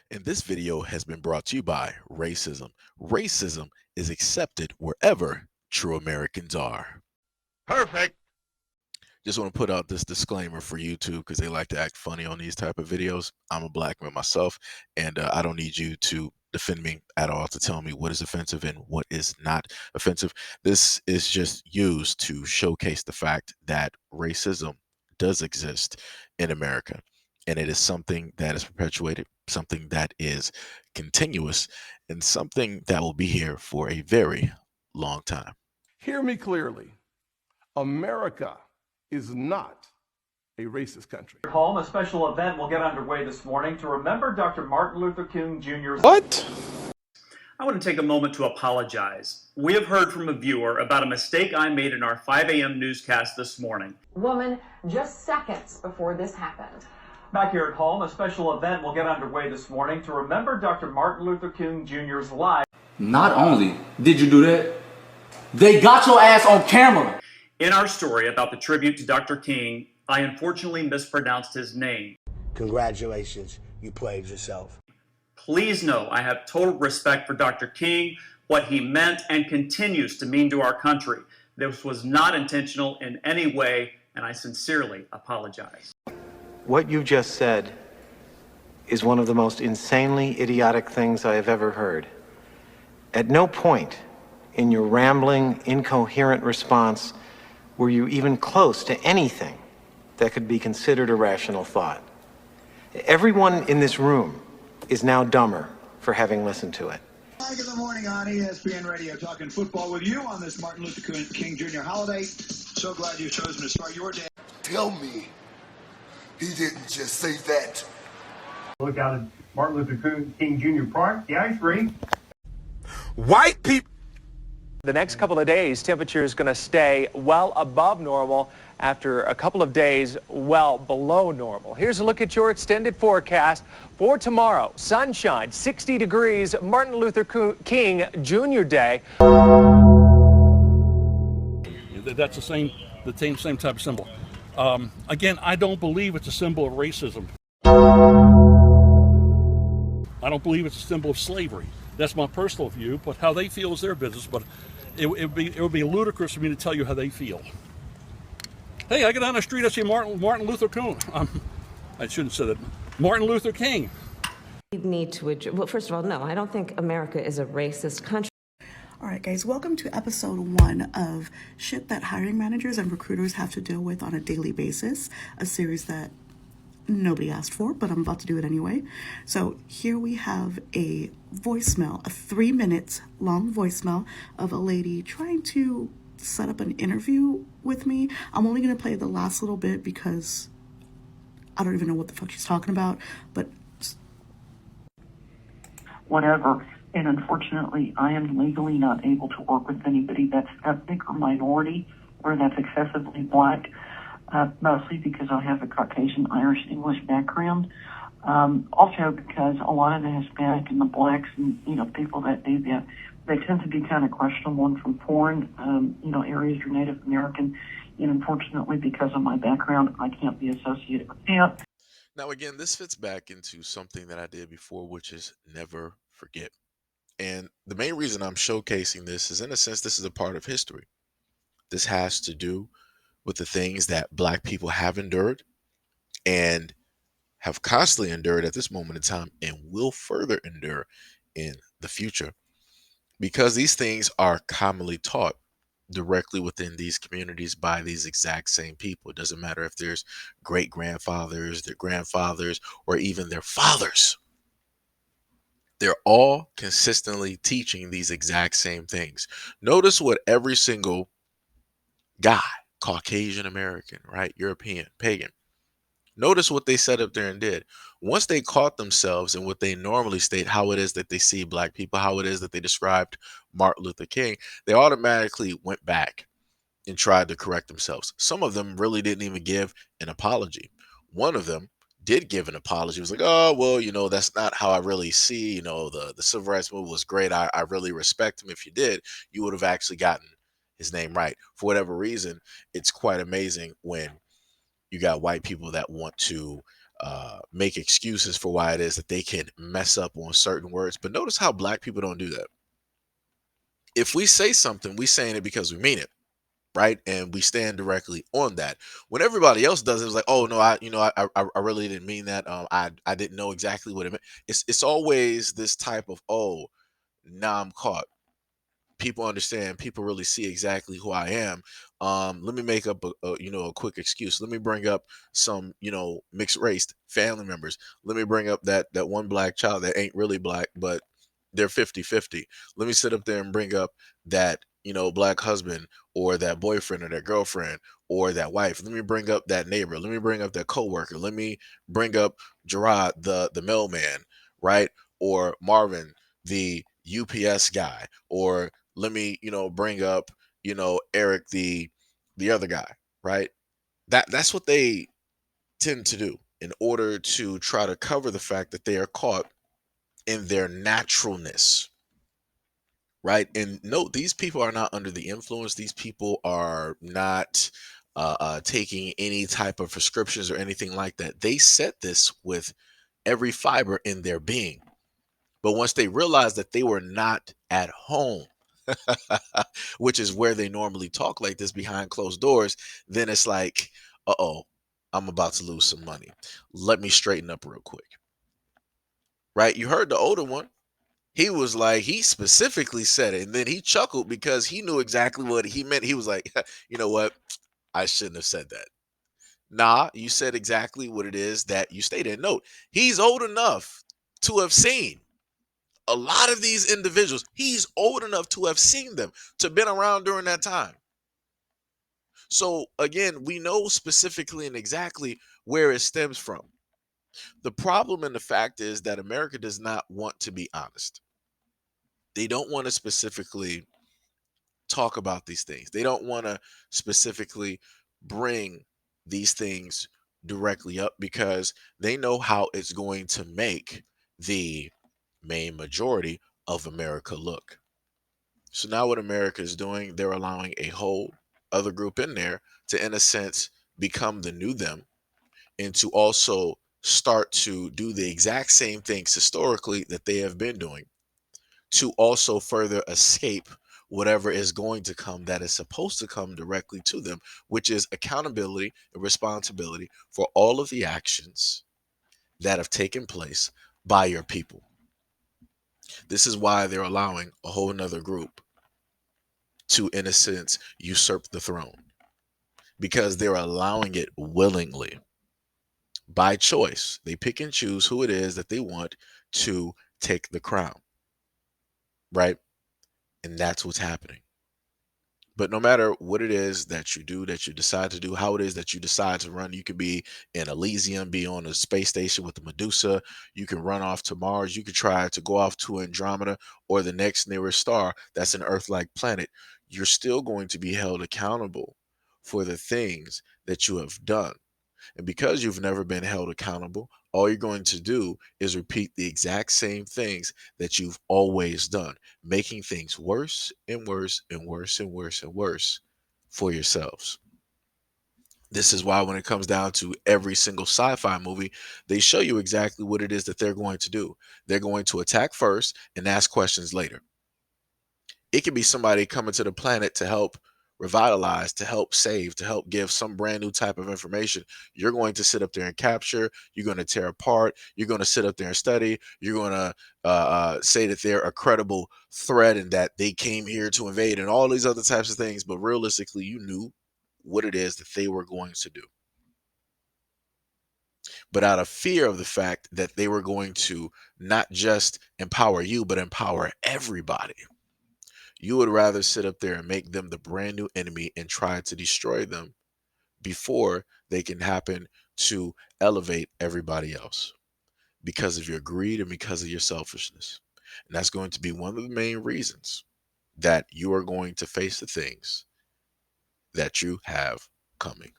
And this video has been brought to you by racism. Racism is accepted wherever true Americans are. Perfect. Just want to put out this disclaimer for YouTube because they like to act funny on these type of videos. I'm a black man myself, and I don't need you to defend me at all to tell me what is offensive and what is not offensive. This is just used to showcase the fact that racism does exist in America, and it is something that is perpetuated, something that is continuous, and something that will be here for a very long time. Hear me clearly. America is not a racist country. Home, a special event will get underway this morning to remember Dr. Martin Luther King Jr.'s... What? I want to take a moment to apologize. We have heard from a viewer about a mistake I made in our 5 a.m. newscast this morning. Woman just seconds before this happened. Back here at home, a special event will get underway this morning to remember Dr. Martin Luther King Jr.'s life. Not only did you do that, they got your ass on camera. In our story about the tribute to Dr. King, I unfortunately mispronounced his name. Congratulations, you played yourself. Please know I have total respect for Dr. King, what he meant and continues to mean to our country. This was not intentional in any way, and I sincerely apologize. What you just said is one of the most insanely idiotic things I have ever heard. At no point in your rambling, incoherent response were you even close to anything that could be considered a rational thought. Everyone in this room is now dumber for having listened to it. Mike in the morning on ESPN Radio, talking football with you on this Martin Luther King Jr. holiday. So glad you've chosen to start your day. Tell me he didn't just say that. Look out at Martin Luther King Jr. Park. Yeah, I agree. White people. The next couple of days, temperature is going to stay well above normal after a couple of days well below normal. Here's a look at your extended forecast for tomorrow. Sunshine, 60 degrees, Martin Luther King Jr. Day. That's the same type of symbol. Again, I don't believe it's a symbol of racism. I don't believe it's a symbol of slavery. That's my personal view, but how they feel is their business. But it would be ludicrous for me to tell you how they feel. Hey, I get down the street, I see Martin Luther King. I shouldn't say that. Martin Luther King. We need to address, well, first of all, no, I don't think America is a racist country. All right, guys, welcome to episode 1 of Shit That Hiring Managers and Recruiters Have to Deal With on a Daily Basis, a series that nobody asked for, but I'm about to do it anyway. So here we have a voicemail, a 3-minute long voicemail of a lady trying to set up an interview with me. I'm only going to play the last little bit because I don't even know what the fuck she's talking about, but whatever. And unfortunately, I am legally not able to work with anybody that's ethnic or minority or that's excessively black, mostly because I have a Caucasian Irish English background. Also because a lot of the Hispanic and the blacks and, people that do that, they tend to be kind of questionable and from foreign, areas or Native American. And unfortunately, because of my background, I can't be associated with that. Now, again, this fits back into something that I did before, which is never forget. And the main reason I'm showcasing this is, in a sense, this is a part of history. This has to do with the things that Black people have endured and have constantly endured at this moment in time and will further endure in the future, because these things are commonly taught directly within these communities by these exact same people. It doesn't matter if there's great-grandfathers, their grandfathers, or even their fathers. They're all consistently teaching these exact same things. Notice what every single guy, Caucasian American, right, European, pagan, notice what they said up there and did. Once they caught themselves in what they normally state, how it is that they see Black people, how it is that they described Martin Luther King, they automatically went back and tried to correct themselves. Some of them really didn't even give an apology. One of them did give an apology. He was like, oh, well, that's not how I really see, the civil rights movement was great. I really respect him. If you did, you would have actually gotten his name right. For whatever reason, it's quite amazing when you got white people that want to make excuses for why it is that they can mess up on certain words. But notice how black people don't do that. If we say something, we saying it because we mean it, right? And we stand directly on that. When everybody else does it, it's like, oh no, I really didn't mean that. I didn't know exactly what it meant. It's always this type of, oh, now I'm caught. People understand, people really see exactly who I am. Let me make up a quick excuse. Let me bring up some, mixed race family members. Let me bring up that one black child that ain't really black, but they're 50-50. Let me sit up there and bring up that, black husband or that boyfriend or that girlfriend or that wife. Let me bring up that neighbor. Let me bring up that coworker. Let me bring up Gerard, the mailman, right? Or Marvin, the UPS guy, or let me, bring up, Eric, the other guy, right? That's what they tend to do in order to try to cover the fact that they are caught in their naturalness, right? And note, these people are not under the influence. These people are not taking any type of prescriptions or anything like that. They said this with every fiber in their being. But once they realized that they were not at home, which is where they normally talk like this behind closed doors, then it's like, uh-oh, I'm about to lose some money. Let me straighten up real quick. Right? You heard the older one. He was like, he specifically said it, and then he chuckled because he knew exactly what he meant. He was like, you know what? I shouldn't have said that. Nah, you said exactly what it is that you stated. Note, he's old enough to have seen a lot of these individuals. He's old enough to have seen them, to been around during that time. So again, we know specifically and exactly where it stems from. The problem and the fact is that America does not want to be honest. They don't want to specifically talk about these things. They don't want to specifically bring these things directly up because they know how it's going to make the main majority of America look. So now what America is doing, they're allowing a whole other group in there to, in a sense, become the new them and to also start to do the exact same things historically that they have been doing to also further escape whatever is going to come that is supposed to come directly to them, which is accountability and responsibility for all of the actions that have taken place by your people. This is why they're allowing a whole nother group to, in a sense, usurp the throne because they're allowing it willingly by choice. They pick and choose who it is that they want to take the crown, right? And that's what's happening. But no matter what it is that you do, that you decide to do, how it is that you decide to run, you could be in Elysium, be on a space station with the Medusa. You can run off to Mars. You could try to go off to Andromeda or the next nearest star that's an Earth-like planet. You're still going to be held accountable for the things that you have done. And because you've never been held accountable, all you're going to do is repeat the exact same things that you've always done, making things worse and worse and worse and worse and worse for yourselves. This is why when it comes down to every single sci-fi movie, they show you exactly what it is that they're going to do. They're going to attack first and ask questions later. It could be somebody coming to the planet to help revitalize, to help save, to help give some brand new type of information. You're going to sit up there and capture. You're going to tear apart. You're going to sit up there and study. You're going to say that they're a credible threat and that they came here to invade and all these other types of things. But realistically, you knew what it is that they were going to do. But out of fear of the fact that they were going to not just empower you, but empower everybody, you would rather sit up there and make them the brand new enemy and try to destroy them before they can happen to elevate everybody else because of your greed and because of your selfishness. And that's going to be one of the main reasons that you are going to face the things that you have coming.